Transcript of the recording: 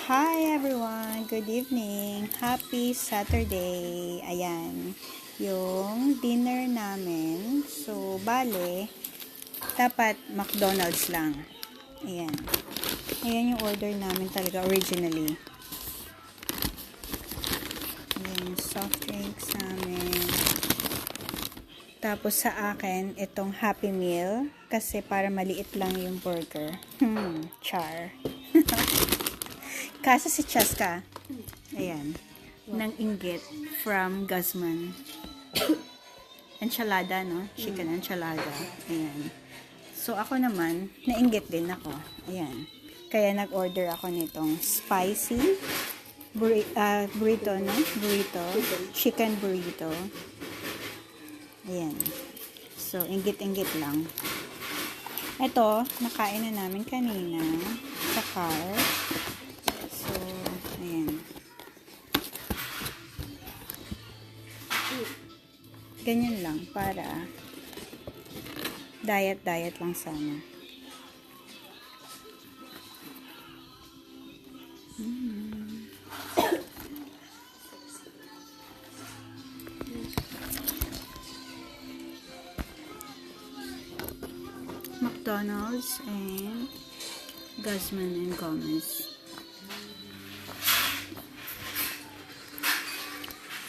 Hi everyone! Good evening! Happy Saturday! Ayan, yung dinner namin. So, bale, dapat McDonald's lang. Ayan. Ayan yung order namin talaga originally. Ayan yung soft drinks namin. Tapos sa akin, itong Happy Meal. Kasi para maliit lang yung burger. Char. Kaso si Chaska, ayan, ng inggit from Guzman. Enchilada, no? Chicken enchilada. Ayan. So, ako naman, nainggit din ako. Ayan. Kaya nag-order ako nitong spicy burrito, no? Burrito. Chicken burrito. Ayan. So, inggit-inggit lang. Ito, nakain na namin kanina sa car. So, ayan. Ganyan lang para diet lang sana. McDonald's and Guzman and Gomez.